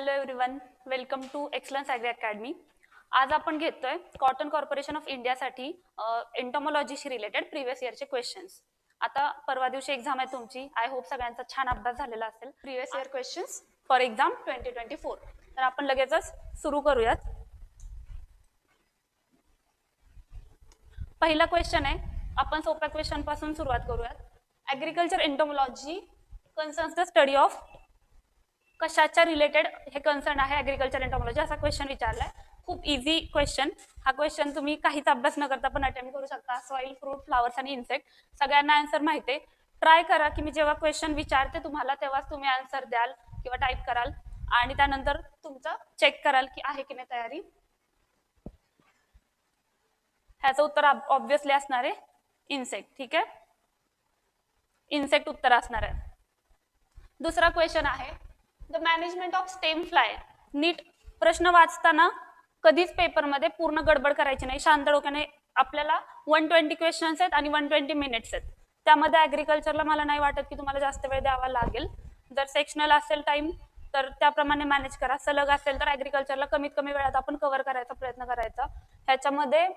Hello everyone, welcome to excellence agri academy. आज आपण घेतोय कॉटन कॉर्पोरेशन ऑफ इंडियासाठी एंटोमॉलॉजीशी रिलेटेड प्रिव्हियस इयरचे क्वेश्चन्स. आता परवा दिवशी एक्झाम आहे तुमची. आय होप सगळ्यांचा छान अभ्यास झालेला असेल. Previous year questions for exam 2024. तर आपण लगेचच सुरू करूयात. पहिला क्वेश्चन आहे, आपण सोप्या क्वेश्चन पासून सुरुवात करूयात. Agriculture entomology concerns the study of, कशाच्या रिलेटेड हे कन्सर्न आहे ॲग्रिकल्चर एंटोमॉलॉजी, असा क्वेश्चन विचारलाय. खूप इझी क्वेश्चन. हा क्वेश्चन तुम्ही काहीच अभ्यास न करता पण अटेम्प्ट करू शकता. सॉइल, फ्रूट, फ्लावर्स आणि इन्सेक्ट सगळ्यांना आन्सर माहिती आहे. ट्राय करा की मी जेव्हा क्वेश्चन विचारते तुम्हाला तेव्हाच तुम्ही आन्सर द्याल किंवा टाईप कराल आणि त्यानंतर तुमचं चेक कराल की आहे की नाही तयारी. ह्याचं उत्तर ऑब्व्हियसली असणार आहे इन्सेक्ट. ठीक आहे, इन्सेक्ट उत्तर असणार आहे. दुसरा क्वेश्चन आहे, the management of stem fly. नीट प्रश्न वाचताना कधीच पेपरमध्ये पूर्ण गडबड करायची नाही. शांत डोक्याने, आपल्याला 120 क्वेश्चन्स आहेत आणि 120 मिनिट्स आहेत. त्यामध्ये ॲग्रिकल्चरला मला नाही वाटत की तुम्हाला जास्त वेळ द्यावा लागेल. जर सेक्शनल असेल टाइम तर त्याप्रमाणे मॅनेज करा. सलग असेल तर ॲग्रिकल्चरला कमीत कमी वेळात आपण कव्हर करायचा प्रयत्न करायचा. ह्याच्यामध्ये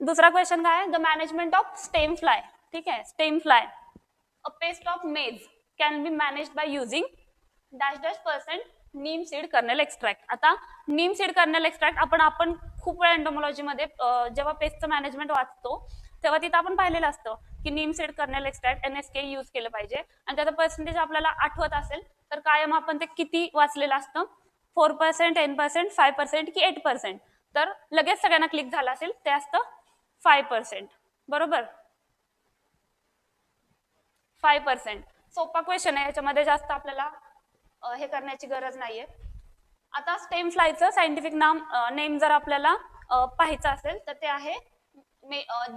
दुसरा क्वेश्चन काय आहे, the management of stem fly. ठीक आहे, stem fly, a paste of मेज can be managed by using -% Neem seed kernel extract. आता नीम सीड कर्नेल एक्स्ट्रॅक्ट आपण खूप वेळा एंटोमॉलॉजीमध्ये जेव्हा पेस्टचं मॅनेजमेंट वाचतो तेव्हा तिथं आपण पाहिलेलं असतं की neem seed kernel extract NSK use केलं पाहिजे. आणि त्याचं पर्सेंटेज आपल्याला आठवत असेल तर कायम आपण ते किती वाचलेलं असतं, 4%, 10%, 5% की 8%. तर लगेच सगळ्यांना क्लिक झालं असेल, ते असतं 5%. बरोबर, 5%. सोपा क्वेश्चन आहे, ह्याच्यामध्ये जास्त आपल्याला हे करण्याची गरज नाहीये. आता स्टेम फ्लायचं सायंटिफिक नेम जर आपल्याला पाहायचं असेल तर ते आहे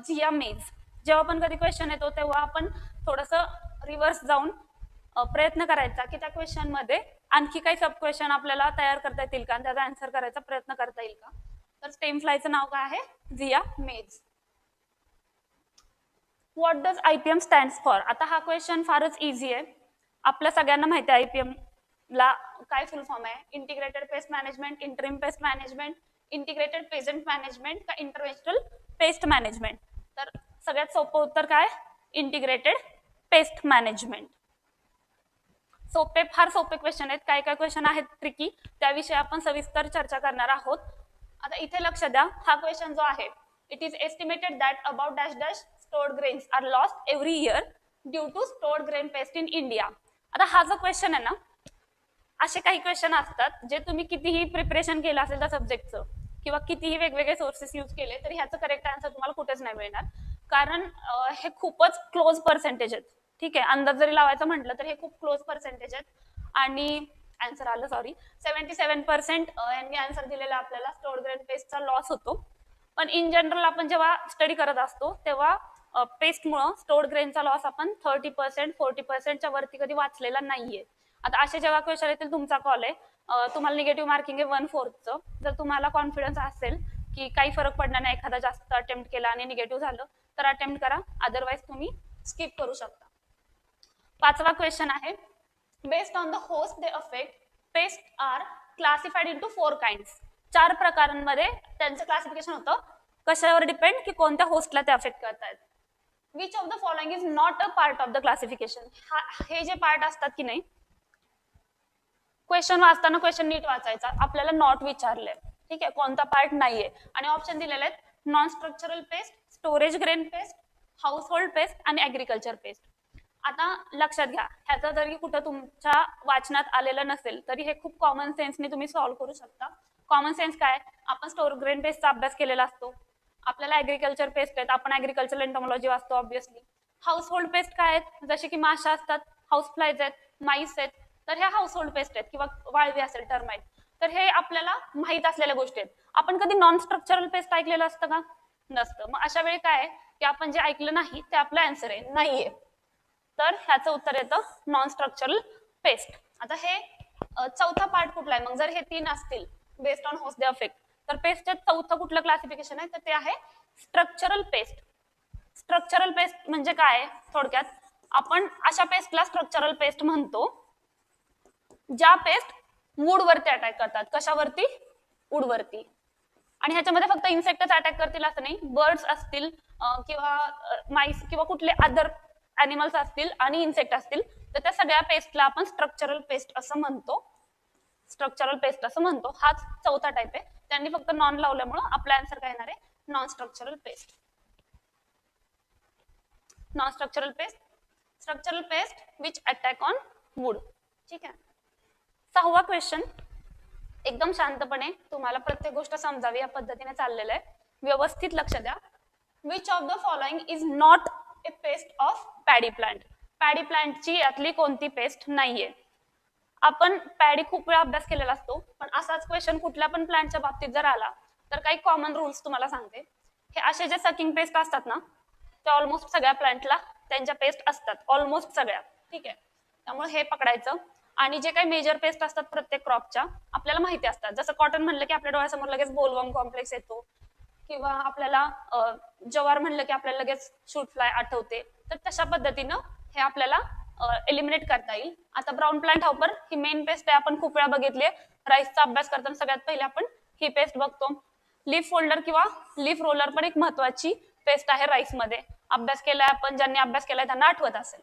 झिया मेज. जेव्हा पण कधी क्वेश्चन येतो तेव्हा आपण थोडंसं रिव्हर्स जाऊन प्रयत्न करायचा की त्या क्वेश्चन मध्ये आणखी काही सब क्वेश्चन आपल्याला तयार करता येतील का, त्याचा आन्सर करायचा प्रयत्न करता येईल का. तर स्टेम फ्लायचं नाव काय आहे, झिया मेज. What does IPM stands for. आता हा क्वेश्चन फारच इझी आहे. आपल्या सगळ्यांना माहिती आहे IPM ला काय फुल फॉर्म आहे, integrated pest management, interim pest management, integrated pageant management का इंटरव्हेन्शनल पेस्ट मॅनेजमेंट. तर सगळ्यात सोपं उत्तर काय, इंटिग्रेटेड पेस्ट मॅनेजमेंट. फार सोपे क्वेश्चन आहेत. काय काय क्वेश्चन आहेत ट्रिकी, त्याविषयी आपण सविस्तर चर्चा करणार आहोत. आता इथे लक्ष द्या, हा क्वेश्चन जो आहे, it is estimated that about dash dash stored grains are lost every year due to stored grain pest in India. आता हा जो क्वेश्चन आहे ना, असे काही क्वेश्चन असतात जे तुम्ही कितीही प्रिपरेशन केलं असेल त्या सब्जेक्टचं किंवा कितीही वेगवेगळे सोर्सेस यूज केले तरी ह्याचं करेक्ट आन्सर तुम्हाला कुठेच नाही मिळणार. कारण हे खूपच क्लोज पर्सेंटेज आहेत. ठीक आहे, अंदाज जरी लावायचं म्हटलं तर हे खूप क्लोज पर्सेंटेज आहेत. आणि आन्सर आलं, सॉरी, 77% यांनी आन्सर दिलेला आपल्याला स्टोर्ड ग्रेन पेस्टचा लॉस होतो. पण इन जनरल आपण जेव्हा स्टडी करत असतो तेव्हा पेस्टमुळं स्टोर्ड ग्रेनचा लॉस आपण 30%, 40%च्या वरती कधी वाचलेला नाहीये. आता असे जेव्हा क्वेश्चन येतील, तुमचा कॉल आहे, तुम्हाला निगेटिव्ह मार्किंग आहे 1/4चं. जर तुम्हाला कॉन्फिडन्स असेल की काही फरक पडणार नाही, एखादा जास्त अटेम्प्ट केला आणि निगेटिव्ह झालं तर अटेम्प्ट करा, अदरवाईज तुम्ही स्किप करू शकता. पाचवा क्वेश्चन आहे, based on the host they affect pest are classified into 4 kinds. 4 प्रकारांमध्ये त्यांचं क्लासिफिकेशन होतं. कशावर डिपेंड, की कोणत्या होस्टला ते अफेक्ट करतायत. Which of the following is not a part of the classification. हे जे पार्ट असतात की नाही, क्वेश्चन वाचताना क्वेश्चन नीट वाचायचा. आपल्याला नॉट विचारले, ठीक आहे, कोणता पार्ट नाहीये आणि ऑप्शन दिलेले आहेत, non structural paste, storage grain paste, house hold paste आणि ऍग्रिकल्चर पेस्ट. आता लक्षात घ्या, ह्याचा जरी कुठं तुमच्या वाचनात आलेलं नसेल तरी हे खूप कॉमन सेन्सने तुम्ही सॉल्व्ह करू शकता. कॉमन सेन्स काय, आपण स्टोर ग्रेन पेस्टचा अभ्यास केलेला असतो, आपल्याला ऍग्रिकल्चर पेस्ट आहेत, आपण ऍग्रिकल्चर एंटोमॉलॉजी वाचतो ऑब्व्हियसली. हाऊस होल्ड पेस्ट काय आहेत, जसे की माशा असतात, हाऊस फ्लायज आहेत, माईस आहेत, तर ह्या हाऊस होल्ड पेस्ट आहेत, किंवा वाळवी असेल टर्माइट. तर हे आपल्याला माहित असलेल्या गोष्टी आहेत. आपण कधी नॉन स्ट्रक्चरल पेस्ट ऐकलेलं असतं का, नसतं. मग अशा वेळी काय की आपण जे ऐकलं नाही ते आपलं आन्सर आहे, नाहीये. तर ह्याचं उत्तर येतं नॉन स्ट्रक्चरल पेस्ट. आता हे चौथा पार्ट कुठला आहे, मग जर हे 3 असतील based on host they affect, तर पेस्टचं चौथं कुठलं क्लासिफिकेशन आहे, तर ते आहे स्ट्रक्चरल पेस्ट. स्ट्रक्चरल पेस्ट म्हणजे काय, थोडक्यात आपण अशा पेस्टला स्ट्रक्चरल पेस्ट म्हणतो ज्या पेस्ट वूडवरती अटॅक करतात. कशावरती? वूडवरती. आणि ह्याच्यामध्ये फक्त इन्सेक्टच अटॅक करतील असं नाही, बर्ड्स असतील किंवा माईस किंवा कुठले अदर अॅनिमल्स असतील आणि इन्सेक्ट असतील, तर त्या सगळ्या पेस्टला आपण स्ट्रक्चरल पेस्ट असं म्हणतो. स्ट्रक्चरल पेस्ट असं म्हणतो. हाच चौथा टाइप आहे. त्यांनी फक्त नॉन लावल्यामुळं आपला आन्सर काय येणार आहे? Non structural pest. Non structural pest, structural pest which attack on wood. ठीक आहे. 6वा क्वेश्चन एकदम शांतपणे, तुम्हाला प्रत्येक गोष्ट समजावी या पद्धतीने चाललेलं आहे. व्यवस्थित लक्ष द्या. Which of the following is not a paste of paddy plant. Paddy प्लांटची यातली कोणती पेस्ट नाहीये. आपण पॅडी खूप वेळा अभ्यास केलेला असतो, पण असाच क्वेश्चन कुठल्या पण प्लांटच्या बाबतीत जर आला तर काही कॉमन रूल्स तुम्हाला सांगते. हे असे जे सकिंग पेस्ट असतात ना, ते ऑलमोस्ट सगळ्या प्लांटला त्यांच्या पेस्ट असतात, ऑलमोस्ट सगळ्या. ठीक आहे. त्यामुळे हे पकडायचं. आणि जे काही मेजर पेस्ट असतात प्रत्येक क्रॉपच्या आपल्याला माहिती असतात. जसं कॉटन म्हणलं की आपल्या डोळ्यासमोर लगेच बोलवर्म कॉम्प्लेक्स येतो, किंवा आपल्याला जवार म्हणलं की आपल्याला लगेच शूट फ्लाय आठवते. तर तशा पद्धतीनं हे आपल्याला एलिमिनेट करता येईल. आता ब्राऊन प्लांट हॉपर ही मेन पेस्ट आहे, आपण खूप वेळा बघितली. राईसचा अभ्यास करताना सगळ्यात पहिले आपण ही पेस्ट बघतो. लीफ फोल्डर किंवा लीफ रोलर पण एक महत्वाची पेस्ट आहे राईसमध्ये. अभ्यास केलाय आपण, ज्यांनी अभ्यास केलाय त्यांना आठवत असेल.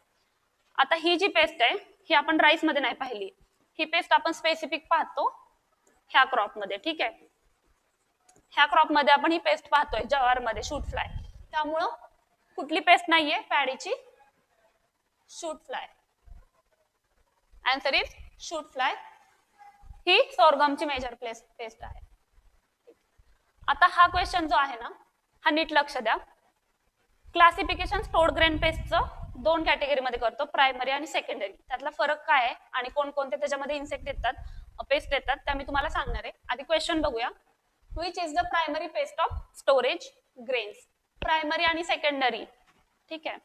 आता ही जी पेस्ट आहे ही आपण राईसमध्ये नाही पाहिली. ही पेस्ट आपण स्पेसिफिक पाहतो ह्या क्रॉपमध्ये. ठीक आहे. ह्या क्रॉपमध्ये आपण ही पेस्ट पाहतोय, जवारमध्ये शूट फ्लाय. त्यामुळं कुठली पेस्ट नाहीये पॅडीची? Shoot fly. Answer is shoot fly. ही सोरगमची मेजर पेस्ट आहे. आता हा क्वेश्चन जो आहे ना, हा नीट लक्ष द्या. क्लासिफिकेशन स्टोर्ड ग्रेन पेस्टचं 2 कॅटेगरीमध्ये करतो, प्रायमरी आणि सेकंडरी. त्यातला फरक काय आहे आणि कोणकोणते त्याच्यामध्ये इन्सेक्ट येतात, पेस्ट येतात, त्या मी तुम्हाला सांगणार आहे. आधी क्वेश्चन बघूया. Which is the primary paste of storage grains. Primary आणि सेकंडरी. ठीक आहे.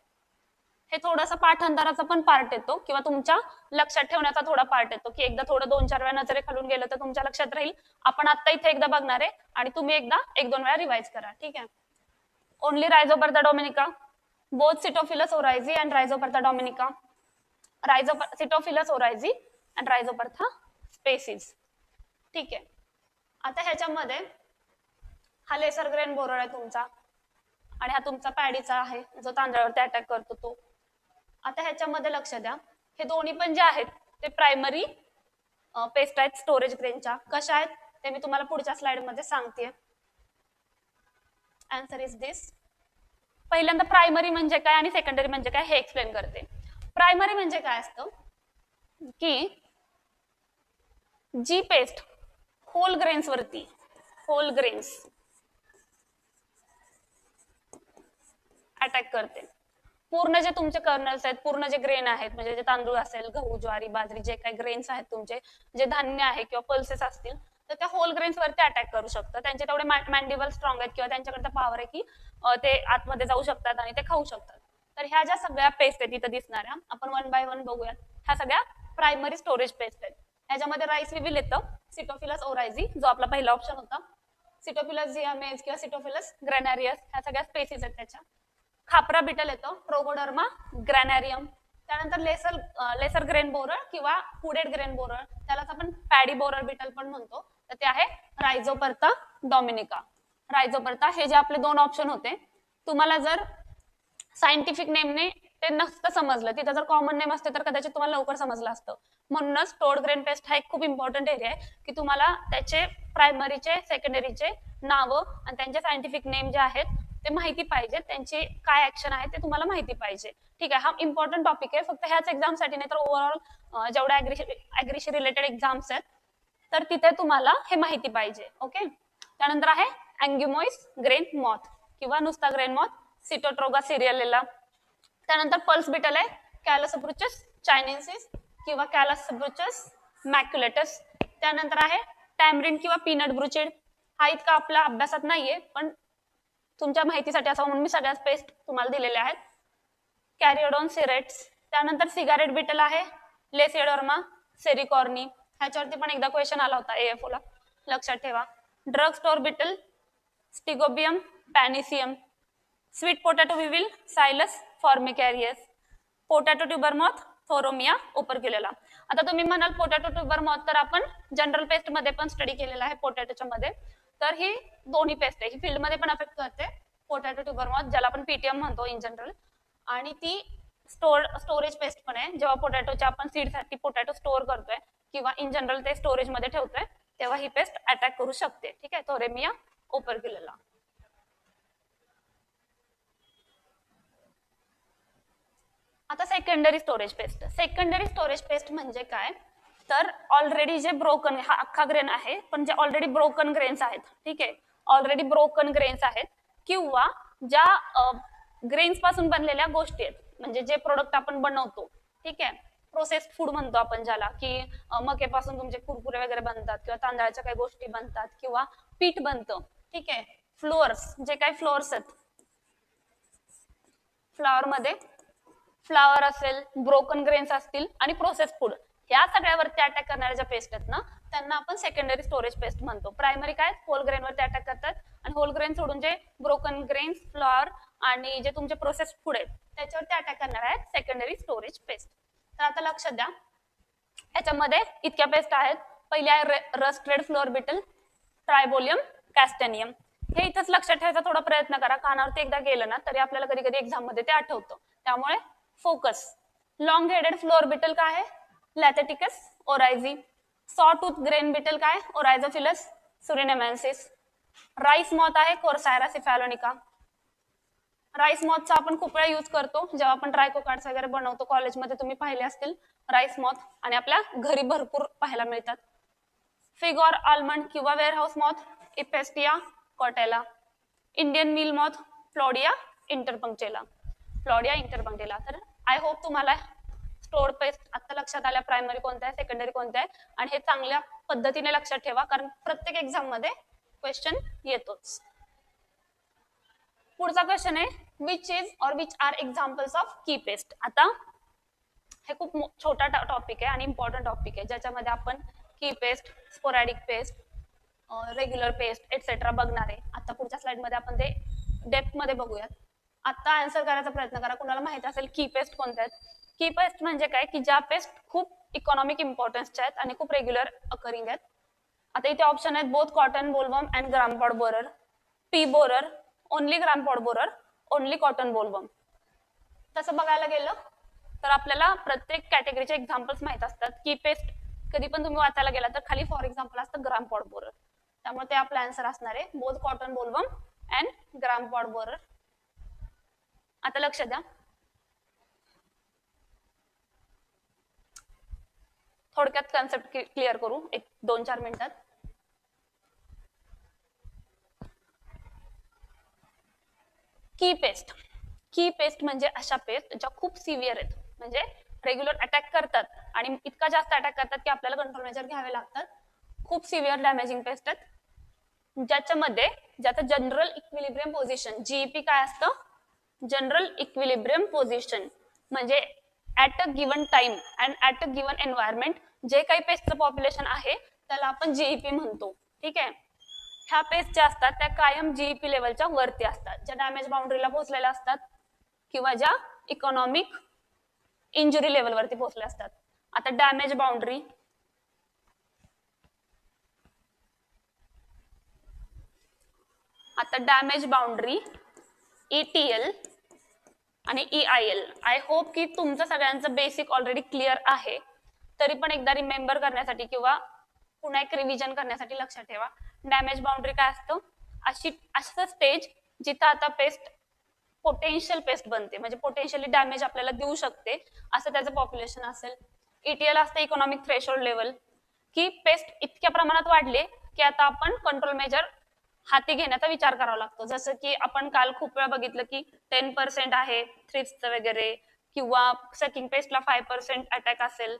हे थोडासा पाठांतराचा पण पार्ट येतो किंवा तुमच्या लक्षात ठेवण्याचा थोडा पार्ट येतो, की एकदा थोडं 2-4 वेळा नजरे खालून गेलं तर तुमच्या लक्षात राहील. आपण आता इथे एकदा बघणार आहे आणि तुम्ही एकदा 1-2 वेळा रिवाइज करा. ठीक आहे. Only Rhyzopertha dominica, both Pseudophilus oryzae and Rhizopertha dominica, Pseudophilus oryzae and Rhizopertha species. ठीक आहे. आता ह्याच्यामध्ये हा लेसर ग्रेन बोरर आहे तुमचा, आणि हा तुमचा पॅडीचा आहे जो तांदळावरती अटॅक करतो तो. आता ह्याच्यामध्ये लक्ष द्या, हे दोन्ही पण जे आहेत ते प्रायमरी पेस्ट आहेत स्टोरेज ग्रेनच्या. कशा आहेत ते मी तुम्हाला पुढच्या स्लाइड मध्ये सांगते. आन्सर इज दिस. पहिल्यांदा प्रायमरी म्हणजे काय आणि सेकंडरी म्हणजे काय हे एक्सप्लेन करते. प्रायमरी म्हणजे काय असतं की जी पेस्ट होल ग्रेन्स वरती, होल ग्रेन्स अटॅक करते. पूर्ण जे तुमचे कर्नल्स आहेत, पूर्ण जे ग्रेन आहेत, म्हणजे जे तांदूळ असेल, गहू, ज्वारी, बाजरी, जे काही ग्रेन्स आहेत तुमचे, जे धान्य आहे किंवा पल्सेस असतील, तर त्या होल ग्रेन्स वरती अटॅक करू शकतात. त्यांचे तेवढे मॅन्डिबल स्ट्रॉंग आहेत किंवा त्यांच्याकडे पॉवर आहे की ते आतमध्ये जाऊ शकतात आणि ते खाऊ शकतात. तर ह्या ज्या सगळ्या पेस्ट आहेत तिथं दिसणाऱ्या, आपण 1 बाय 1 बघूयात. ह्या सगळ्या प्रायमरी स्टोरेज पेस्ट आहेत. ह्याच्यामध्ये राईस विविल येतं, सिटोफिलस ओरायझी जो आपला पहिला ऑप्शन होता, सिटोफिलस झियामेज किंवा सिटोफिलस ग्रॅनारियस, ह्या सगळ्या स्पेसीज आहेत त्याच्या. खापरा बिटल येतो, ट्रोगोडर्मा ग्रॅनारियम. त्यानंतर लेसर ग्रेन बोरर किंवा हुडेड ग्रेन बोरर, त्यालाच आपण पॅडी बोरर बिटल पण म्हणतो, तर ते आहे रायझोपर्था डॉमिनिका. रायझोपर्था हे जे आपले 2 ऑप्शन होते, तुम्हाला जर सायंटिफिक नेमने ते नसतं समजलं, तिथं जर कॉमन नेम असते तर कदाचित तुम्हाला लवकर समजलं असतं. म्हणूनच स्टोर्ड ग्रेन पेस्ट हा एक खूप इम्पॉर्टंट एरिया आहे की तुम्हाला त्याचे प्रायमरीचे, सेकंडरीचे नावं आणि त्यांचे सायंटिफिक नेम जे आहेत ते माहिती पाहिजे, त्यांची काय ऍक्शन आहे ते तुम्हाला माहिती पाहिजे. ठीक आहे. हा इम्पॉर्टंट टॉपिक आहे, फक्त ह्याच एक्झामसाठी नाही तर ओव्हरऑल जेवढ्या ऍग्रीशी रिलेटेड एक्झाम्स आहेत तर तिथे तुम्हाला हे माहिती पाहिजे. ओके. त्यानंतर आहे अँग्युमोइस ग्रेन मॉथ किंवा नुसता ग्रेन मॉथ, सिटोट्रोगा सिरियलेला. त्यानंतर पल्स बिटल आहे कॅलोसब्रुचस चायनेन्सिस किंवा कॅलोसब्रुचस मॅक्युलेटस. त्यानंतर आहे टॅमरिन किंवा पीनट ब्रुचिड. हा इतका आपल्या अभ्यासात नाहीये, पण तुमच्या माहितीसाठी असा म्हणून मी सगळ्याच पेस्ट तुम्हाला दिलेल्या आहेत. कॅरिओडॉन सिरेट्स. त्यानंतर सिगारेट बिटल आहे लेसिडोर्मा सेरिकॉर्नी. ह्याच्यावरती पण एकदा क्वेश्चन आला होता AFO ला, लक्षात ठेवा. Drug store beetle Stegobium paniceum. Sweet potato weevil Cylas formicarius. Potato tuber moth Phthorimaea operculella. आता तुम्ही म्हणाल पोटॅटो ट्युबर मॉथ, तर आपण जनरल पेस्ट मध्ये पण स्टडी केलेला आहे पोटॅटोच्या मध्ये. तर ही दोन्ही पेस्ट आहे, ही फील्ड मध्ये पण अफेक्ट करते पोटॅटो ट्युबर मॉथ, ज्याला आपण पीटीएम म्हणतो इन जनरल. आणि ती स्टोरेज पेस्ट पण आहे. जेव्हा पोटॅटोच्या आपण सीड साठी पोटॅटो स्टोअर करतोय किंवा इन जनरल ते स्टोरेज मध्ये ठेवतोय, तेव्हा ही पेस्ट अटॅक करू शकते. ठीक आहे, थोरेमिया ओपरक्युलेला. आता secondary storage paste. Secondary storage paste म्हणजे काय, तर ऑलरेडी जे ब्रोकन, हा अख्खा ग्रेन आहे पण जे ऑलरेडी ब्रोकन ग्रेन्स आहेत, ठीक आहे, ऑलरेडी ब्रोकन ग्रेन्स आहेत किंवा ज्या ग्रेन्स पासून बनलेल्या गोष्टी आहेत, म्हणजे जे प्रोडक्ट आपण बनवतो, ठीक आहे, प्रोसेस्ड फूड म्हणतो आपण ज्याला, की मकेपासून तुमचे कुरकुरे वगैरे बनतात किंवा तांदळाच्या काही गोष्टी बनतात किंवा पीठ बनतं, ठीक आहे, फ्लोअर्स, जे काही फ्लोअर्स आहेत, फ्लॉवर मध्ये फ्लावर असेल, ब्रोकन ग्रेन्स असतील आणि प्रोसेस फूड, या सगळ्यावरती अटॅक करणाऱ्या ज्या पेस्ट आहेत ना, त्यांना आपण सेकंडरी स्टोरेज पेस्ट म्हणतो. प्रायमरी काय, होल ग्रेन वरती अटॅक करतात, आणि होल ग्रेन सोडून जे ब्रोकन ग्रेन्स, फ्लॉवर आणि जे तुमचे प्रोसेस फूड आहेत त्याच्यावरती अटॅक करणार आहेत सेकंडरी स्टोरेज पेस्ट. तर आता लक्षात द्या, याच्यामध्ये इतक्या पेस्ट आहेत. पहिली आहे रस्टेड फ्लोअर बिटल, ट्रायबोलियम कॅस्टेनियम. हे इथंच लक्षात ठेवायचा थोडा प्रयत्न करा, कानावरती एकदा गेलं ना तरी आपल्याला कधी कधी एक्झाम मध्ये ते आठवतं, त्यामुळे focus. Long headed flour beetle काय आहे, लॅथेटिकस ओरायझी. सॉ टूथ ग्रेन बिटल काय, ओरायझोफिलस सुरिनेमेन्सिस. राईस मॉथ आहे, कोर्सायरा सिफॅलोनिका. राईस मॉथचा आपण खूप वेळा यूज करतो जेव्हा आपण ट्रायको कार्ड्स वगैरे बनवतो, कॉलेजमध्ये तुम्ही पाहिले असतील राईस मॉथ, आणि आपल्या घरी भरपूर पाहायला मिळतात. फिग ऑर आल्मंड किंवा warehouse moth, Ephestia cautella. Indian meal moth, Plodia interpunctella. Plodia interpunctella. तर आय होप तुम्हाला स्टोअर पेस्ट आता लक्षात आल्या, प्रायमरी कोणत्या आहे, सेकंडरी कोणत्या आहे, आणि हे चांगल्या पद्धतीने लक्षात ठेवा, कारण प्रत्येक एक्झाम मध्ये क्वेश्चन येतोच. पुढचा क्वेश्चन आहे, विच इज और विच आर एक्झाम्पल्स ऑफ की पेस्ट. आता हे खूप छोटा टॉपिक आहे आणि इम्पॉर्टंट टॉपिक आहे, ज्याच्यामध्ये आपण की paste, sporadic paste, regular paste etcetera बघणार आहे. आता पुढच्या स्लाइड मध्ये आपण ते डेप्थ मध्ये बघूयात. आता आन्सर करायचा प्रयत्न करा, कुणाला माहित असेल की पेस्ट कोणत्या आहेत. की पेस्ट म्हणजे काय, की ज्या पेस्ट खूप इकॉनॉमिक इम्पॉर्टन्सच्या आहेत आणि खूप रेग्युलर अकरिंग आहेत. आता इथे ऑप्शन आहेत, both cotton bollworm and gram pod borer, pea borer, only gram pod borer, only cotton bollworm. तसं बघायला गेलं तर आपल्याला प्रत्येक कॅटेगरीचे एक्झाम्पल्स माहित असतात. की पेस्ट कधी पण तुम्ही वाचायला गेला तर खाली फॉर एक्झाम्पल असतं ग्रामपॉड बोरर, त्यामुळे ते आपला आन्सर असणार आहे, both cotton bollworm and gram pod borer. आता लक्ष द्या, थोडक्यात कन्सेप्ट क्लिअर करू एक 2-4 मिनिटात. की पेस्ट, की पेस्ट म्हणजे अशा पेस्ट ज्या खूप सिव्हिअर आहेत, म्हणजे रेग्युलर अटॅक करतात आणि इतका जास्त अटॅक करतात की आपल्याला कंट्रोल मेजर घ्यावे लागतात. खूप सिव्हिअर डॅमेजिंग पेस्ट आहेत, ज्याच्यामध्ये ज्याचं जनरल इक्विलिब्रियम पोझिशन, जीईपी काय असतं, जनरल इक्विलिब्रियम पोझिशन, म्हणजे at a given time and at a given environment जे काही पेस्टचं पॉप्युलेशन आहे त्याला आपण जीईपी म्हणतो. ठीक आहे, ह्या पेस्ट ज्या असतात त्या कायम जीईपी लेवलच्या वरती असतात, ज्या डॅमेज बाउंड्रीला पोहोचलेल्या असतात किंवा ज्या इकॉनॉमिक इंजुरी लेवलवरती पोहोचल्या असतात. आता डॅमेज बाउंड्री, आता डॅमेज बाउंड्री, ईटीएल आणि ईआयएल. आय होप की तुमचं सगळ्यांचं बेसिक ऑलरेडी क्लिअर आहे, तरी पण एकदा रिमेंबर करण्यासाठी किंवा पुन्हा एक रिव्हिजन करण्यासाठी लक्षात ठेवा. डॅमेज बाउंड्री काय असतं, असं स्टेज जिथं आता पेस्ट पोटेन्शियल पेस्ट बनते, म्हणजे पोटेन्शियली डॅमेज आपल्याला देऊ शकते असं त्याचं पॉप्युलेशन असेल. ईटीएल असतं इकॉनॉमिक थ्रेशोल्ड लेवल, की पेस्ट इतक्या प्रमाणात वाढले की आता आपण कंट्रोल मेजर हाती घेण्याचा विचार करावा लागतो. जसं की आपण काल खूप वेळा बघितलं की 10% आहे थ्रिप्सचं वगैरे, किंवा सकिंग पेस्टला 5% अटॅक असेल,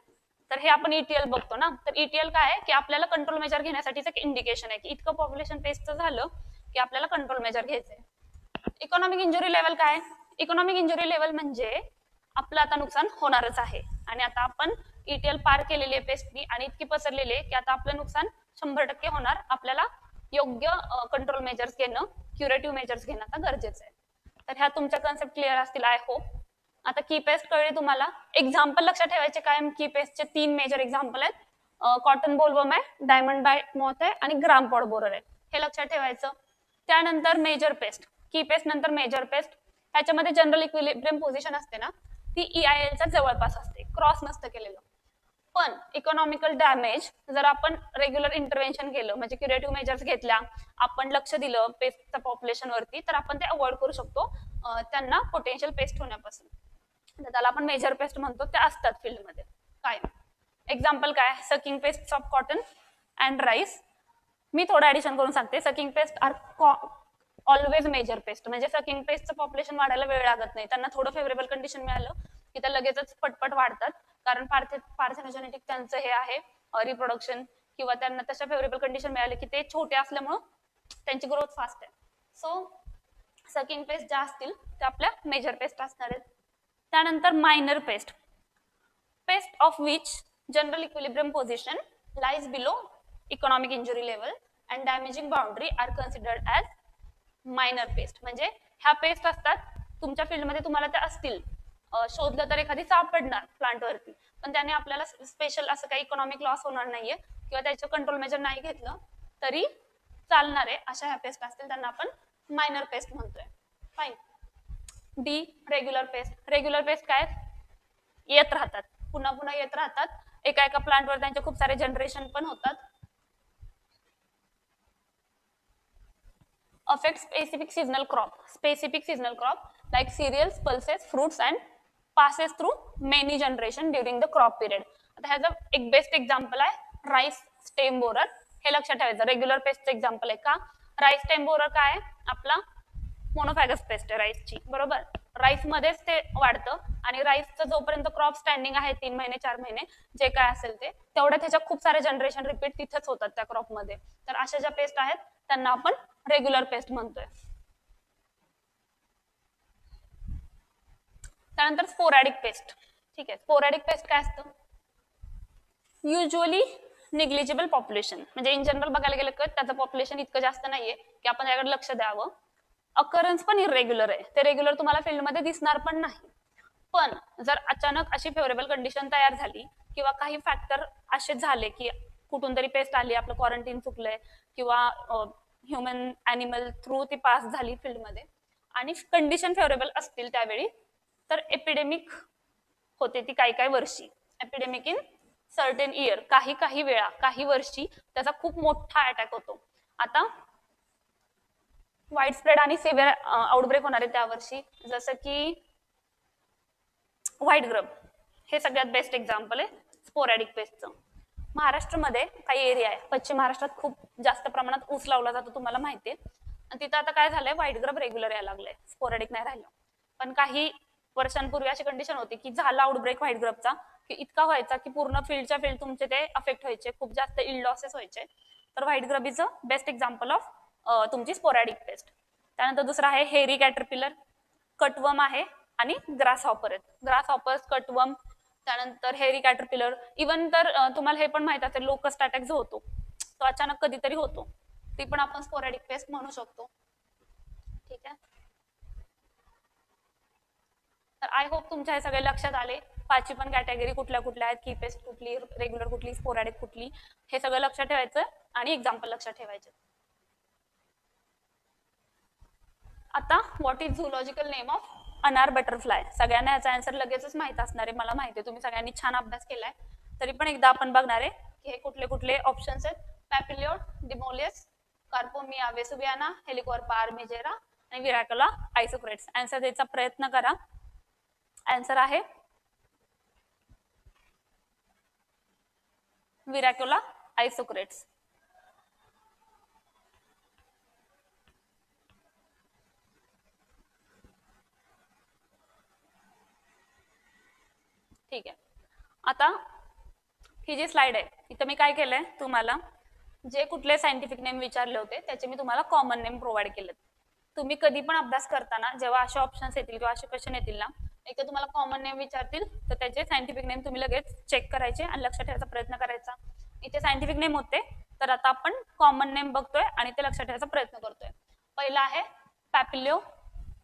तर हे आपण ईटीएल बघतो ना. तर ईटीएल काय आहे की आपल्याला कंट्रोल मेजर घेण्यासाठीच एक इंडिकेशन आहे की इतकं पॉप्युलेशन पेस्टचं झालं की आपल्याला कंट्रोल मेजर घ्यायचंय. इकॉनॉमिक इंजुरी लेवल काय, इकॉनॉमिक इंजुरी लेवल म्हणजे आपलं आता नुकसान होणारच आहे आणि आता आपण ईटीएल पार केलेली आहे पेस्टनी आणि इतकी पसरलेली आहे की आता आपलं नुकसान 100% होणार. आपल्याला योग्य कंट्रोल मेजर्स घेणं, क्युरेटिव्ह मेजर्स घेणं आता गरजेचं आहे. तर ह्या तुमच्या कन्सेप्ट क्लिअर असतील आय होप. आता की पेस्ट कळली तुम्हाला. एक्झाम्पल लक्षात ठेवायचे काय, की पेस्टचे 3 मेजर एक्झाम्पल आहेत. कॉटन बोलवर्म आहे, डायमंड मॉथ आहे आणि ग्राम पॉड बोरर आहे. हे लक्षात ठेवायचं. त्यानंतर मेजर पेस्ट, की पेस्ट नंतर मेजर पेस्ट. ह्याच्यामध्ये जनरल इक्विलिब्रियम पोझिशन असते ना, ती EILच्या जवळपास असते, क्रॉस नसतं केलेलं. पण इकॉनॉमिकल डॅमेज जर आपण रेग्युलर इंटरव्हेन्शन केलं, म्हणजे क्युरेटिव्ह मेजर्स घेतल्या, आपण लक्ष दिलं पेस्टच्या पॉप्युलेशन वरती, तर आपण ते अवॉइड करू शकतो त्यांना पोटेन्शियल पेस्ट होण्यापासून. तर त्याला आपण मेजर पेस्ट म्हणतो, त्या असतात फील्डमध्ये काय. एक्झाम्पल काय, sucking pest of cotton and rice. मी थोडं ऍडिशन करून सांगते. Sucking pest are always major pest, म्हणजे सकिंग पेस्टचं पॉप्युलेशन वाढायला वेळ लागत नाही. त्यांना थोडं फेवरेबल कंडिशन मिळालं की त्या लगेचच पटपट वाढतात, कारण पार्थेनोजेनेटिक त्यांचं हे आहे रिप्रोडक्शन, किंवा त्यांना तशा फेवरेबल कंडिशन मिळाले की ते छोटे असल्यामुळं त्यांची ग्रोथ फास्ट आहे. सो सकिंग पेस्ट ज्या असतील त्या आपल्या मेजर पेस्ट असणार आहेत. त्यानंतर minor pest, pest of which general equilibrium position lies below economic injury level and damaging boundary are considered as minor pest. म्हणजे ह्या पेस्ट असतात तुमच्या फील्डमध्ये, तुम्हाला त्या असतील, शोधलं तर एखादी सापडणार प्लांटवरती, पण त्याने आपल्याला स्पेशल असं काही इकॉनॉमिक लॉस होणार नाहीये, किंवा त्याचं कंट्रोल मेजर नाही घेतलं तरी चालणार आहे, अशा ह्या पेस्ट असतील त्यांना आपण मायनर पेस्ट म्हणतोय. Fine. D, regular paste. Regular paste काय, येत राहतात, पुन्हा पुन्हा येत राहतात, एका एका प्लांटवर त्यांचे खूप सारे जनरेशन पण होतात. affect specific seasonal crop like cereals, pulses, fruits and passes through many generation during the crop period. आता ह्याचं एक बेस्ट एक्झाम्पल आहे राईस स्टेम बोरर. हे लक्षात ठेवायचं, रेग्युलर पेस्टचं एक्झाम्पल आहे. का, राईस स्टेम बोरर काय आहे, आपला मोनोफॅगस पेस्ट आहे राईसची, बरोबर. राईस मध्येच ते वाढतं, आणि राईसचं जोपर्यंत क्रॉप स्टँडिंग आहे 3 महिने 4 महिने जे काय असेल ते, तेवढ्या त्याच्या खूप सारे जनरेशन रिपीट तिथेच होतात त्या क्रॉपमध्ये. तर अशा ज्या पेस्ट आहेत त्यांना आपण रेग्युलर पेस्ट म्हणतोय. त्यानंतर स्पोरॅडिक पेस्ट. ठीक आहे, स्पोरॅडिक पेस्ट काय असतं, युजली निग्लिजिबल पॉप्युलेशन, म्हणजे इन जनरल बघायला गेलं तर त्याचं पॉप्युलेशन इतकं जास्त नाहीये की आपण त्याकडे लक्ष द्यावं. अकरन्स पण इरेग्युलर आहे, ते रेग्युलर तुम्हाला फील्डमध्ये दिसणार पण नाही. पण जर अचानक अशी फेवरेबल कंडिशन तयार झाली, किंवा काही फॅक्टर असे झाले की कुठून तरी पेस्ट आली, आपलं क्वारंटाईन चुकलंय, किंवा ह्युमन ॲनिमल थ्रू ती पास झाली फील्डमध्ये, आणि कंडिशन फेवरेबल असतील त्यावेळी, तर एपिडेमिक होते ती काही काही वर्षी. एपिडेमिक इन सर्टेन इयर, काही काही वेळा, काही वर्षी त्याचा खूप मोठा अटॅक होतो. आता वाईड स्प्रेड आणि सिव्हिअर आउटब्रेक होणार आहे त्या वर्षी, जसं की व्हाईट ग्रब, हे सगळ्यात बेस्ट एक्झाम्पल आहे स्पोरॅडिक पेस्टचं. महाराष्ट्रामध्ये काही एरिया आहे, पश्चिम महाराष्ट्रात खूप जास्त प्रमाणात ऊस लावला जातो, तुम्हाला माहिती आहे. आणि तिथं आता काय झालंय, व्हाईट ग्रब रेग्युलर यायला लागलंय, स्पोरॅडिक नाही राहिलं. पण काही वर्षांपूर्वी अशी कंडिशन होती की झाला आउटब्रेक व्हाईट ग्रबचा, की इतका व्हायचा की पूर्ण फील्डच्या फील्ड तुमचे ते अफेक्ट व्हायचे, खूप जास्त इल्ड लॉसेस व्हायचे. तर white grub is a best example of तुमची स्पोरॅडिक पेस्ट. त्यानंतर दुसरा आहे हेरी कॅटरपिलर, कटवर्म आहे, आणि ग्रास हॉपर आहेत. ग्रास हॉपर्स, कटवर्म, त्यानंतर हेरी कॅटरपिलर. इवन तर तुम्हाला हे पण माहित असेल, लोकस्ट अटॅक जो होतो तो अचानक कधीतरी होतो, ती पण आपण स्पोरॅडिक पेस्ट म्हणू शकतो. ठीक आहे, तर आय होप तुमच्या हे सगळे लक्षात आले. पाचवी पण कॅटेगरी कुठल्या कुठल्या आहेत, की पेस्ट कुठली, रेग्युलर कुठली, स्पोरॅडिक कुठली, हे सगळं लक्षात ठेवायचं आणि एक्झाम्पल लक्षात ठेवायचे. आता what is zoological name of अनार बटरफ्लाय. सगळ्यांना याचा आन्सर लगेचच माहित असणार आहे, मला माहिती आहे, तुम्ही सगळ्यांनी छान अभ्यास केलाय, तरी पण एकदा आपण बघणार आहे की हे कुठले कुठले ऑप्शन्स आहेत. पॅपिलिओड, डिमोलियस, कार्पोमिया वेसुबियाना, हेलिकॉर्पा आर्मिजेरा आणि विराकला आयसोक्रेट्स. आन्सर द्यायचा प्रयत्न करा. आन्सर आहे विराक्युला आयसोक्रेट्स. ठीक आहे, आता ही जी स्लाइड आहे इथं मी काय केलंय, तुम्हाला जे कुठले सायंटिफिक नेम विचारले होते त्याचे मी तुम्हाला कॉमन नेम प्रोव्हाइड केलेत. तुम्ही कधी पण अभ्यास करताना जेव्हा असे ऑप्शन्स येतील किंवा असे क्वेश्चन येतील ना, एक तर तुम्हाला कॉमन नेम विचारतील, तर त्याचे सायंटिफिक नेम तुम्ही लगेच चेक करायचे आणि लक्षात ठेवायचा प्रयत्न करायचा. इथे सायंटिफिक नेम होते, तर आता आपण कॉमन नेम बघतोय आणि ते लक्षात ठेवायचा प्रयत्न करतोय. पहिला आहे पॅपिलिओ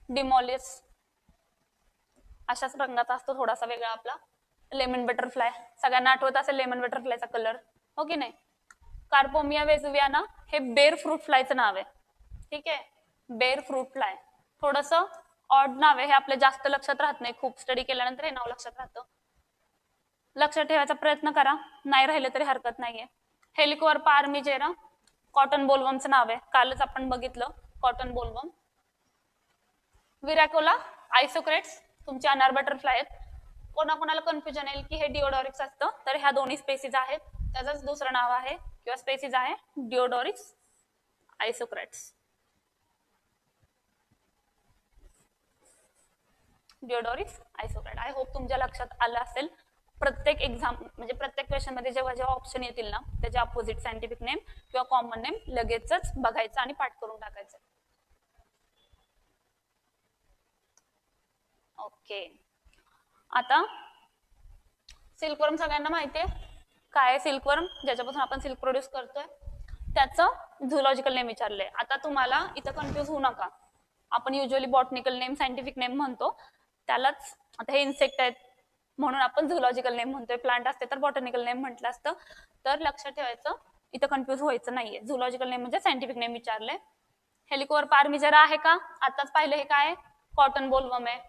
डिमोलियस, अशाच रंगाचा असतो, थोडासा वेगळा आपला लेमन बटरफ्लाय. सगळ्यांना आठवत असेल लेमन बटरफ्लायचा कलर, हो की नाही? कार्पोमिया वेजुवियाना हे बेर फ्रूट फ्लायचं नाव आहे. ठीक आहे, बेर फ्रूट फ्लाय. थोडस ऑड नाव आहे, हे आपल्या जास्त लक्षात राहत नाही, खूप स्टडी केल्यानंतर हे नाव लक्षात राहतं. लक्षात ठेवायचा प्रयत्न करा, नाही राहिलं तरी हरकत नाहीये. हेलिकोअर्पा आर्मिजेरा कॉटन बोलवमचं नाव आहे, कालच आपण बघितलं कॉटन बोलवम. विरॅकोला आयसोक्रेट्स तुमचे अनार बटरफ्लाय आहेत. कोणाकोणाला कन्फ्युजन येईल की हे डिओडॉरिक्स असतं, तर ह्या दोन्ही स्पेसीज आहेत, त्याचंच दुसरं नाव आहे किंवा स्पेसीज आहे डिओडॉरिक्स आयसोक्रेट्स. डिओडॉरिक्स आयसोक्रेट. आय होप तुमच्या लक्षात आलं असेल. प्रत्येक एक्झाम म्हणजे प्रत्येक क्वेश्चन मध्ये जेव्हा जेव्हा ऑप्शन येतील ना, त्याच्या अपोजिट सायंटिफिक नेम किंवा कॉमन नेम लगेचच बघायचं आणि पाठ करून टाकायचं. ओके, आता सिल्कवर्म सगळ्यांना माहिती आहे काय आहे सिल्कवर्म, ज्याच्यापासून आपण सिल्क प्रोड्यूस करतोय. त्याचं झुलॉजिकल नेम विचारलंय. आता तुम्हाला इथं कन्फ्युज होऊ नका, आपण usually botanical name scientific name म्हणतो त्यालाच. आता हे इन्सेक्ट आहेत म्हणून आपण झुलॉजिकल नेम म्हणतोय, प्लांट असते तर बॉटनिकल नेम म्हटलं असतं. तर लक्षात ठेवायचं, इथं कन्फ्युज व्हायचं नाहीये. झुलॉजिकल नेम म्हणजे सायंटिफिक नेम विचारलंय. हेलिकोअर्पा आर्मिजेरा आहे का, आताच पाहिलं हे काय कॉटन बोलवम आहे.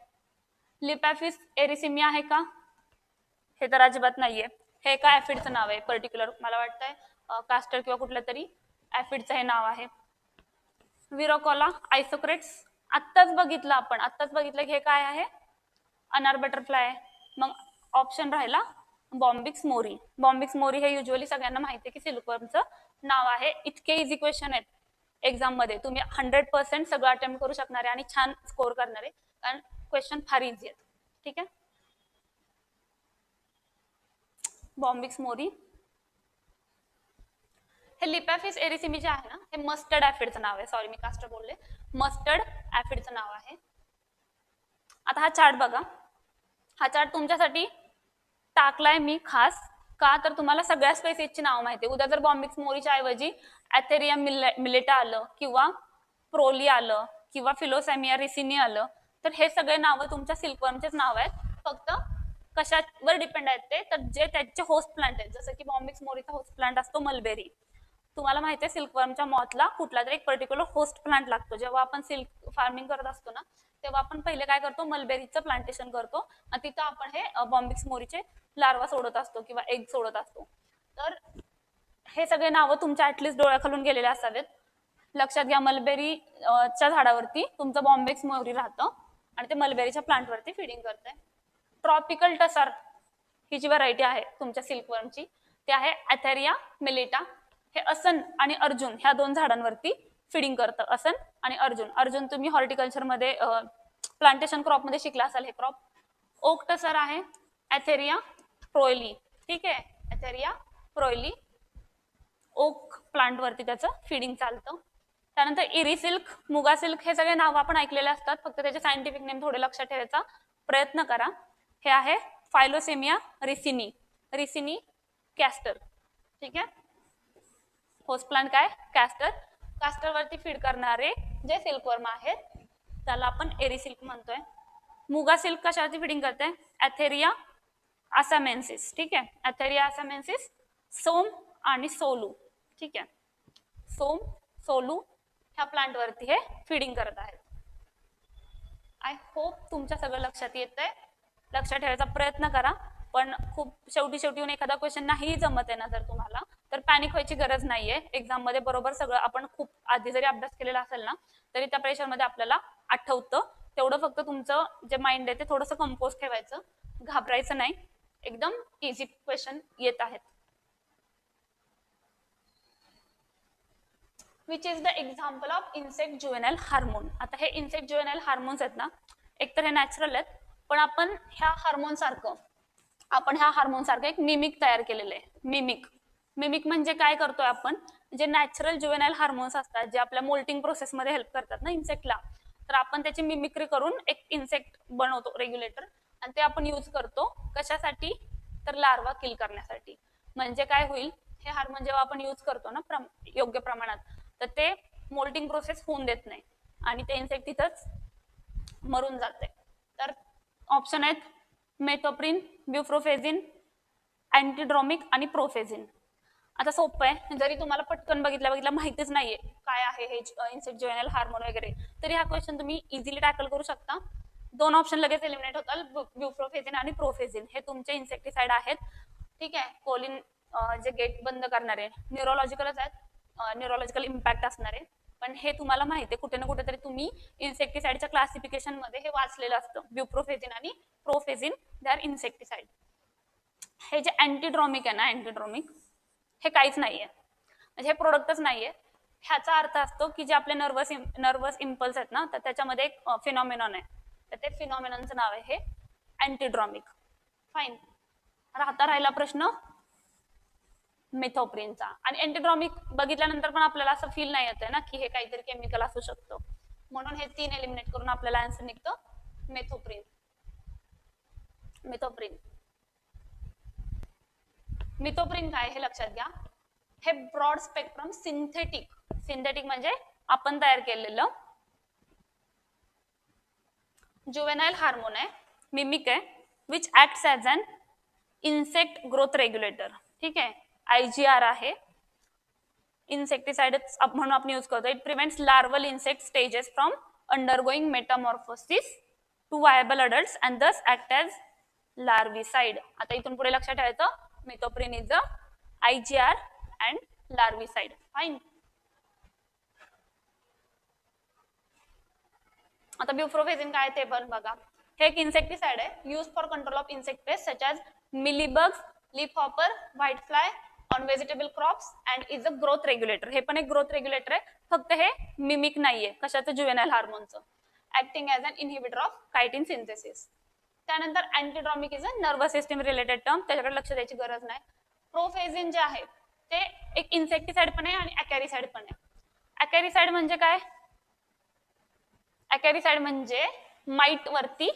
लिपॅफिस एरिसिमिया आहे का, हे तर अजिबात नाहीये. हे एका ऍफिडचं नाव आहे पर्टिक्युलर, मला वाटतंय कास्टर किंवा कुठल्या तरी ऍफिडचं हे नाव आहे. विरोकोला आयसोक्रेट्स आत्ताच बघितलं आपण, आत्ताच बघितलं की हे काय आहे अनार बटरफ्लाय. मग ऑप्शन राहिला बॉम्बिक्स मोरी. बॉम्बिक्स मोरी हे युजली सगळ्यांना माहिती आहे की सिल्कवर्मचं नाव आहे. इतके इझी क्वेश्चन आहेत एक्झाम मध्ये, तुम्ही 100% सगळं अटेम्प्ट करू शकणारे आणि छान स्कोर करणारे, कारण क्वेश्चन फार इझी आहेत. ठीक आहे, बॉम्बिक्स मोरी. हे लिपॅफिस एरिसिमी जे आहे ना, हे मस्टर्ड ऍफिडचं नाव आहे. सॉरी मी कास्टर बोलले, मस्टर्ड ऍफिडचं नाव आहे. आता हा चार्ट बघा, हा चार्ट तुमच्यासाठी टाकलाय मी खास का, तर तुम्हाला सगळ्या स्पेसीजची नाव माहिती आहे. उद्या जर बॉम्बिक्स मोरीच्या ऐवजी ऍथेरिया मिलेटा आलं किंवा प्रोली आलं किंवा फिलोसॅमिया रिसिनी आलं, तर हे सगळे नावं तुमच्या सिल्कवर्मचेच नाव आहेत. फक्त कशावर डिपेंड आहेत ते, तर जे त्याचे होस्ट प्लांट आहेत, जसं की बॉम्बिक्स मोरीचा होस्ट प्लांट असतो मलबेरी. तुम्हाला माहिती आहे सिल्कवर्मच्या मॉथला कुठला तरी एक पर्टिक्युलर होस्ट प्लांट लागतो. जेव्हा आपण सिल्क फार्मिंग करत असतो ना, तेव्हा आपण पहिले काय करतो, मलबेरीचं प्लांटेशन करतो आणि तिथं आपण हे बॉम्बिक्स मोरीचे लार्वा सोडत असतो किंवा एग सोडत असतो. तर हे सगळे नावं तुमच्या ऍटलिस्ट डोळ्याखालून गेलेले असावेत. लक्षात घ्या, मलबेरीच्या झाडावरती तुमचं बॉम्बिक्स मोरी राहतं आणि ते मलबेरीच्या प्लांटवरती फिडिंग करतंय. ट्रॉपिकल टसर ही जी व्हरायटी आहे तुमच्या सिल्कवर्मची, ती आहे ऍथेरिया मिलेटा. हे असन आणि अर्जुन ह्या दोन झाडांवरती फिडिंग करतं, असन आणि अर्जुन. अर्जुन तुम्ही हॉर्टिकल्चर मध्ये प्लांटेशन क्रॉप मध्ये शिकला असाल हे क्रॉप. ओक टसर आहे ऍथेरिया प्रोयली. ठीक आहे, ऍथेरिया प्रोयली ओक प्लांट वरती त्याचं फिडिंग चालतं. त्यानंतर इरी सिल्क, मुगा सिल्क, हे सगळे नाव आपण ऐकलेले असतात, फक्त त्याचे सायंटिफिक नेम थोडे लक्षात ठेवायचा प्रयत्न करा. हे आहे फायलोसेमिया रिसिनी, रिसिनी कॅस्टर. ठीक आहे, होस्ट प्लांट काय कॅस्टर. कॅस्टर वरती फीड करणारे जे सिल्कवर्म आहेत त्याला आपण एरी सिल्क म्हणतोय. मुगा सिल्क कशावरती फिडिंग करते, ऍथेरिया असामेन्सिस. ठीक आहे, ऍथेरिया असामेन्सिस, सोम आणि सोलू. ठीक आहे, सोम सोलू ह्या प्लांट वरती हे फिडिंग करत आहेत. आय होप तुमच्या सगळं लक्षात येतंय. लक्षात ठेवायचा प्रयत्न करा, पण खूप शेवटी येऊन एखादा क्वेश्चन नाही जमत आहे ना जर तुम्हाला, तर पॅनिक व्हायची गरज नाहीये. एक्झाम मध्ये बरोबर सगळं आपण खूप आधी जरी अभ्यास केलेला असेल ना, तरी त्या प्रेशर मध्ये आपल्याला आठवतं. तेवढं फक्त तुमचं जे माइंड आहे ते थोडंसं कंपोज ठेवायचं, घाबरायचं नाही. एकदम इझी क्वेश्चन येत आहेत. Which is the example of insect juvenile hormone. आता हे इन्सेक्ट जुवेनाइल हार्मोन्स आहेत ना, एकतर हे नॅचरल आहेत, पण आपण ह्या हार्मोन सारखं एक मिमिक तयार केलेलं आहे. मिमिक म्हणजे काय करतोय आपण, जे नॅचरल जुवेनाइल हार्मोन्स असतात जे आपल्या मोल्टिंग प्रोसेसमध्ये हेल्प करतात ना इन्सेक्टला, तर आपण त्याची मिमिक्री करून एक इन्सेक्ट बनवतो रेग्युलेटर, आणि ते आपण यूज करतो कशासाठी, तर लार्वा किल करण्यासाठी. म्हणजे काय होईल, हे हार्मोन जेव्हा आपण यूज करतो ना योग्य प्रमाणात, तर ते मोल्टिंग प्रोसेस होऊन देत नाही आणि ते इन्सेक्ट तिथंच मरून जाते. तर ऑप्शन आहेत मेथोप्रिन, ब्युप्रोफेझिन, अँटीड्रोमिक आणि प्रोफेझिन. आता सोपं आहे, जरी तुम्हाला पटकन बघितल्या माहितीच नाहीये काय आहे हे इन्सेक्ट ज्युएनल हार्मोन वगैरे, तरी हा क्वेश्चन तुम्ही इझिली टॅकल करू शकता. दोन ऑप्शन लगेच एलिमिनेट होतात, ब्युप्रोफेझिन आणि प्रोफेझिन. हे तुमचे इन्सेक्टिसाइड आहेत. ठीक आहे. कोलिन जे गेट बंद करणारे न्यूरोलॉजिकलच आहेत, न्यूरोलॉजिकल इम्पॅक्ट असणारे, पण हे तुम्हाला माहिती आहे कुठे ना कुठेतरी तुम्ही इन्सेक्टिसाइडच्या क्लासिफिकेशन मध्ये हे वाचलेलं असतं. ब्युप्रोफेझिन आणि प्रोफेझिन दे आर इन्सेक्टिसाइड. हे जे अँटीड्रॉमिक आहे ना, अँटीड्रॉमिक हे काहीच नाहीये, म्हणजे हे प्रोडक्टच नाहीये. ह्याचा अर्थ असतो की जे आपले नर्वस इम्पल्स आहेत ना, तर त्याच्यामध्ये एक फिनॉमिनॉन आहे, तर ते फिनॉमिनॉनचं नाव आहे हे अँटीड्रॉमिक. फाईन. आता राहिला प्रश्न मेथोप्रिनचा. आणि अँटीड्रॉमिक बघितल्यानंतर पण आपल्याला असं फील नाही येत आहे ना की हे काहीतरी केमिकल असू शकतं, म्हणून हे 3 एलिमिनेट करून आपल्याला आन्सर निघतं मेथोप्रिन. मेथोप्रिन मिथोप्रिन काय हे लक्षात घ्या. हे ब्रॉड स्पेक्ट्रम सिंथेटिक म्हणजे आपण तयार केलेलं जुवेनाइल हार्मोन आहे, मिमिक आहे, which acts as an insect growth regulator. ठीक आहे. IGR आहे, इन्सेक्टिसाइड म्हणून आपण यूज करतो. It prevents larval insect stages from undergoing metamorphosis to viable adults and thus act as larvicide. आता इथून पुढे लक्षात ठेवायचं, methoprene is a IGR and larvicide. Fine. आता ब्युप्रोफेझिन काय ते पण बघा. हे एक इन्सेक्टिसाइड आहे, use for control of insect paste such as mealybugs, leaf hopper, white fly on vegetable crops and is a growth regulator. हे पण एक ग्रोथ रेग्युलेटर आहे, फक्त हे मिमिक नाहीये कशाचं, जुवेनाइल हार्मोनचं. Acting as an inhibitor of chitin synthesis. त्यानंतर antidromic is a nervous system related term, त्याच्याकडे लक्ष द्यायची गरज नाही. प्रोफेझिन जे आहे ते एक इन्सेक्टिसाइड पण आहे आणि अकॅरिसाइड पण आहे. अकॅरिसाइड म्हणजे काय, अकॅरिसाइड म्हणजे माइट वरती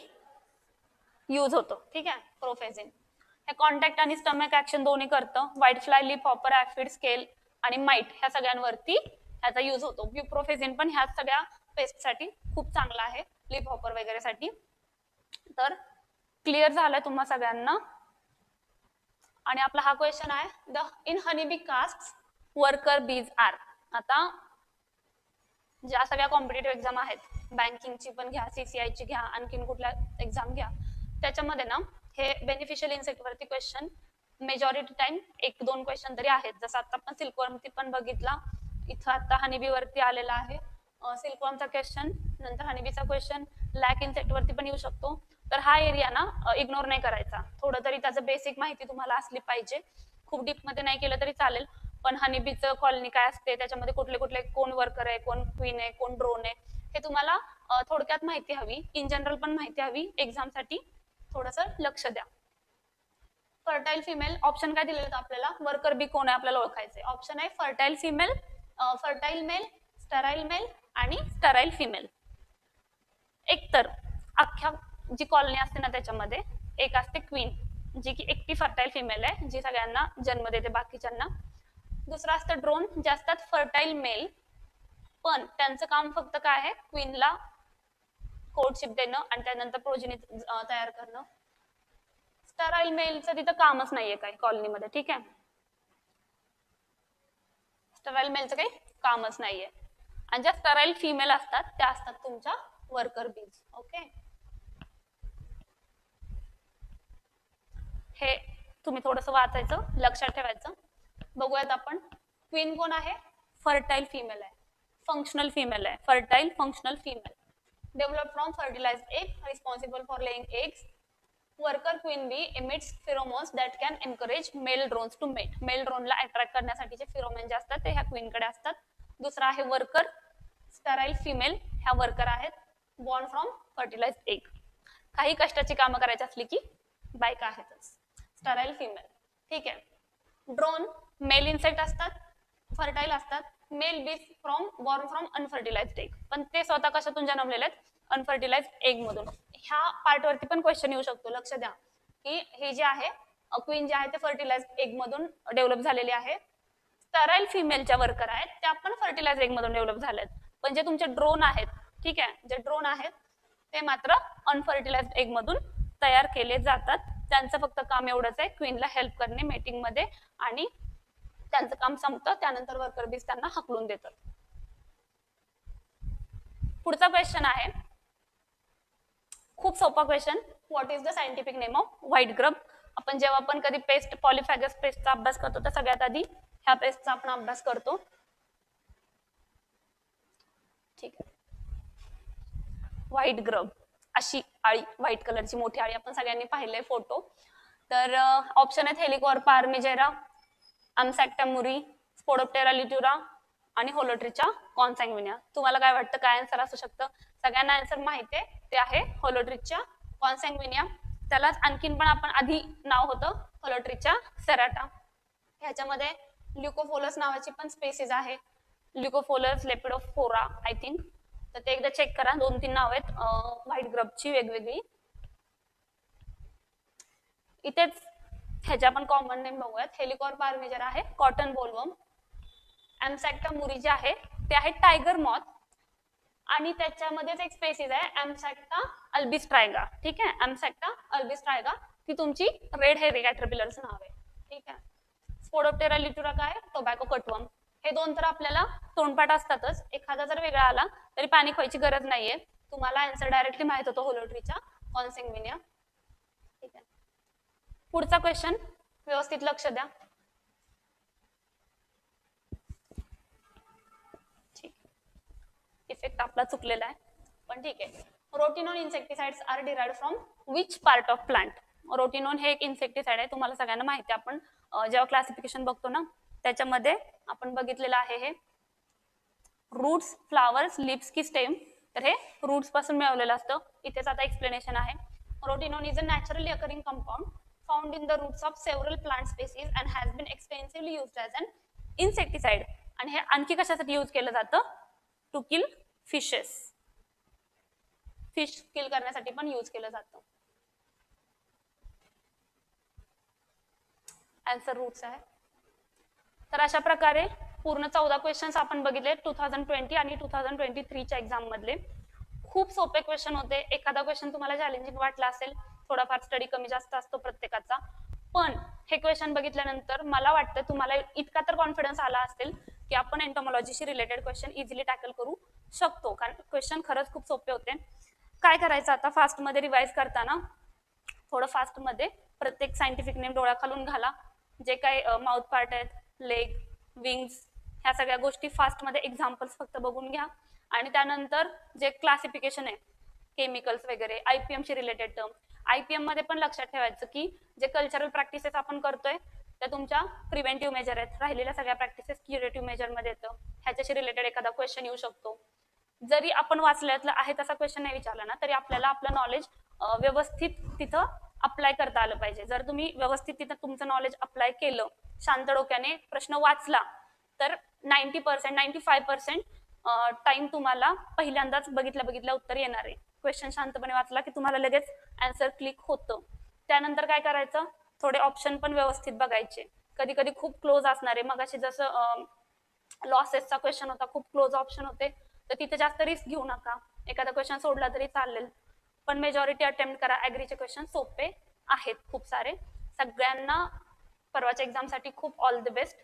यूज होतो. ठीक आहे. प्रोफेझिन हे कॉन्टॅक्ट आणि स्टमक ऍक्शन दोन्ही करतं. White fly, leaf hopper, ऍफिड, scale आणि माइट ह्या सगळ्यांवरती ह्याचा यूज होतो. ब्युप्रोफेझिन पण ह्या सगळ्या पेस्टसाठी खूप चांगला आहे, लीफ हॉपर वगैरे साठी. तर क्लिअर झालं तुम्हा सगळ्यांना. आणि आपला हा क्वेश्चन आहे, the in honeybee caste worker bees are. आता ज्या सगळ्या कॉम्पिटेटिव्ह एक्झाम आहेत, बँकिंगची पण घ्या, CCI ची घ्या, आणखीन कुठल्या एक्झाम घ्या, त्याच्यामध्ये ना हे बेनिफिशियल इन्सेक्ट वरती क्वेश्चन मेजॉरिटी टाइम 1-2 क्वेश्चन तरी आहेत. जसं आता आपण सिल्कवर्मवरती पण बघितला, इथं आता हनीबी वरती आलेला आहे सिल्कवर्मचा क्वेश्चन, नंतर हनीबीचा क्वेश्चन लॅक इन्सेक्ट वरती पण येऊ शकतो. तर हा एरिया ना इग्नोर नाही करायचा, थोडं तरी त्याचं बेसिक माहिती तुम्हाला असली पाहिजे. खूप डीप मध्ये नाही केलं तरी चालेल, पण हनीबीचं कॉलनी काय असते, त्याच्यामध्ये कुठले कुठले कोण वर्कर आहे, कोण क्वीन आहे, कोण ड्रोन आहे, हे तुम्हाला थोडक्यात माहिती हवी. इन जनरल पण माहिती हवी एक्झामसाठी, थोडंसं लक्ष द्या. फर्टाईल फिमेल ऑप्शन काय दिलेलं आपल्याला, वर्कर बी कोण आहे आपल्याला ओळखायचंय. ऑप्शन आहे fertile female, fertile male, sterile male आणि स्टराईल फिमेल. एक तर अख्ख्या जी कॉलनी असते ना त्याच्यामध्ये एक असते क्वीन, जी की एकटी फर्टाईल फिमेल आहे, जी सगळ्यांना जन्म देते बाकीच्यांना. दुसरं असतं ड्रोन, जे असतात फर्टाईल मेल, पण त्यांचं काम फक्त काय आहे, क्वीनला कोर्टशिप देणं आणि त्यानंतर प्रोजिनी तयार करणं. स्टराईल मेलचं तिथं कामच नाहीये काही कॉलनीमध्ये. ठीक आहे. स्टराईल मेलचं काही कामच नाहीये. आणि ज्या स्टराईल फिमेल असतात त्या असतात तुमच्या वर्कर बीज. ओके. हे तुम्ही थोडस वाचायचं, लक्षात ठेवायचं. बघूयात आपण. क्वीन कोण आहे, फर्टाईल फिमेल आहे, फंक्शनल फिमेल आहे, fertile functional female. Develop from fertilised egg, responsible for laying eggs. Worker queen bee emits pheromones that can encourage male drones to mate. Male ड्रोनला अट्रॅक्ट करण्यासाठीचे फिरोमेन जे असतात ते ह्या क्वीनकडे असतात. दुसरा आहे वर्कर, स्टराईल फिमेल, ह्या वर्कर आहेत, बॉर्न फ्रॉम फर्टिलाइज्ड एग. काही कष्टाची कामं करायची असली की बायका आहेतच, स्टराईल फिमेल. ठीक आहे. ड्रोन मेल इन्सेक्ट असतात, फर्टाईल असतात, मेल बीज बॉर्न फ्रॉम अनफर्टिलाइज्ड एग, पण ते स्वतः कशातून जन्मलेले आहेत, अनफर्टिलाइज्ड एग मधून. ह्या पार्ट वरती पण क्वेश्चन येऊ शकतो, लक्ष द्या की हे जे आहे क्वीन जे आहे ते फर्टिलाइज्ड एग मधून डेव्हलप झालेले आहे. स्टराईल फिमेलच्या वर्कर आहेत त्या पण फर्टिलाइज्ड एग मधून डेव्हलप झालेत, पण जे तुमचे ड्रोन आहेत, ठीक आहे, जे ड्रोन आहेत ते मात्र अनफर्टिलाइज्ड एग मधून तयार केले जातात. त्यांचं फक्त काम एवढंच आहे, क्वीनला हेल्प करणे मीटिंग मध्ये, आणि त्यांचं काम संपतं, त्यानंतर वर्कर बीज त्यांना हकलून देतात. पुढचा क्वेश्चन आहे, खूप सोपा question. What is the scientific name off white grub? आपण जेव्हा पण कधी पेस्ट, पॉलिफॅगस पेस्टचा अभ्यास करतो तर सगळ्यात आधी ह्या पेस्टचा आपण अभ्यास करतो. ठीक आहे. व्हाईट ग्रब, अशी आळी, व्हाईट कलरची मोठी आळी, आपण सगळ्यांनी पाहिलंय फोटो. तर ऑप्शन आहेत हेलिकॉर पार्मिजेरा, अमसॅक्टा मुरी, स्पोडोप्टेरा लिट्युरा आणि होलोट्रिचा कॉन्सॅंग्विनिया. तुम्हाला काय वाटतं काय आन्सर असू शकतं? सगळ्यांना आन्सर माहिती आहे, ते आहे होलोट्रिचा कॉन्सॅंग्विनिया. त्यालाच आणखीन पण आपण आधी नाव होतं होलोट्रिचा सेराटा. ह्याच्यामध्ये ल्युकोफोलस नावाची पण स्पेसीज आहे, ल्युकोफोलस लेपिडोफोरा आय थिंक. तर ते एकदा चेक करा, 2-3 नाव आहेत व्हाईट ग्रबची वेगवेगळी. इथेच ह्याच्या पण कॉमन नेम बघूयात. हेलिकॉर पार्मिजेरा आहे कॉटन बोलवर्म, एमसॅक्टा मुरी जे आहे ते आहे टायगर मॉथ, आणि त्याच्यामध्येच एक स्पेसीज आहे एमसॅक्टा अल्बिस्ट्रायगा. ठीक आहे, एमसॅक्टा अल्बिस्ट्रायगा ती तुमची रेड हेअर कॅटरपिलरच नाव आहे. ठीक आहे. स्पोडोप्टेरा लिट्युरा काय, टोबॅको कटवर्म. हे दोन तर आपल्याला तोंडपाठ असतातच, एखादा जर वेगळा आला तरी पॅनिक व्हायची गरज नाहीये, तुम्हाला आन्सर डायरेक्टली माहित होतो होलोट्रिचा कॉन्सॅंग्विनिया. ठीक आहे. पुढचा क्वेश्चन व्यवस्थित लक्ष द्या. ठीक, इफेक्ट आपला चुकलेला आहे पण ठीक आहे. Rotenone insecticides are derived from which part of plant? Rotenone हे एक इन्सेक्टिसाइड आहे, तुम्हाला सगळ्यांना माहिती आहे. आपण जेव्हा क्लासिफिकेशन बघतो ना त्याच्यामध्ये आपण बघितलेलं आहे हे रूट्स, फ्लावर्स, लिप्स की स्टेम. तर हे रूट्स पासून मिळवलेलं असतं. इथेच आता एक्सप्लेनेशन आहे. Rotenone is a naturally occurring compound found in the roots of several plant species and has been extensively used as an insecticide. आणि हे आणखी कशासाठी यूज केलं जातं? To kill fishes, fish kill करण्यासाठी पण यूज केलं जातं. आन्सर रूट्स आहे. तर अशा प्रकारे पूर्ण 14 क्वेश्चन्स आपण बघितले 2020 आणि 2023च्या एक्झाम मधले. खूप सोपे क्वेश्चन होते. एखादा क्वेश्चन तुम्हाला चॅलेंजिंग वाटला असेल, थोडाफार स्टडी कमी जास्त असतो प्रत्येकाचा, पण हे क्वेश्चन बघितल्यानंतर मला वाटतं तुम्हाला इतका तर कॉन्फिडन्स आला असेल की आपण एंटोमॉलॉजीशी रिलेटेड क्वेश्चन इझिली टॅकल करू शकतो, कारण क्वेश्चन खरंच खूप सोपे होते. काय करायचं आता, फास्टमध्ये रिवाइज करताना थोडं फास्टमध्ये प्रत्येक सायंटिफिक नेम डोळ्याखालून घाला. जे काही माउथ पार्ट आहेत, लेग, विंग्स, ह्या सगळ्या गोष्टी फास्टमध्ये एक्झाम्पल्स फक्त बघून घ्या. आणि त्यानंतर जे क्लासिफिकेशन आहे केमिकल्स वगैरे, आयपीएमशी रिलेटेड टर्म, आयपीएम मध्ये पण लक्षात ठेवायचं की जे कल्चरल प्रॅक्टिसेस आपण करतोय त्या तुमच्या प्रिव्हेंटिव्ह मेजर आहेत, राहिलेल्या सगळ्या प्रॅक्टिसेस क्युरेटिव्ह मेजर मध्ये येतं. ह्याच्याशी रिलेटेड एखादा क्वेश्चन येऊ शकतो. जरी आपण वाचल्यातलं आहे तसा क्वेश्चन नाही विचारला ना तरी आपल्याला आपलं नॉलेज व्यवस्थित तिथं अप्लाय करता आलं पाहिजे. जर तुम्ही व्यवस्थित तिथं तुमचं नॉलेज अप्लाय केलं, शांत डोक्याने प्रश्न वाचला, तर 90%, 95% टाइम तुम्हाला पहिल्यांदाच बघितल्या उत्तर येणार आहे. क्वेश्चन शांतपणे वाचला की तुम्हाला लगेच आन्सर क्लिक होतं. त्यानंतर काय करायचं, थोडे ऑप्शन पण व्यवस्थित बघायचे. कधी कधी खूप क्लोज असणारे, मग असे जसं लॉसेसचा क्वेश्चन होता, खूप क्लोज ऑप्शन होते, तर तिथे जास्त रिस्क घेऊ नका. एखादा क्वेश्चन सोडला तरी चालेल, पण मेजॉरिटी अटेम्प्ट करा. ऍग्रीचे क्वेश्चन सोपे आहेत खूप सारे. सगळ्यांना परवाच्या एक्झामसाठी खूप ऑल द बेस्ट.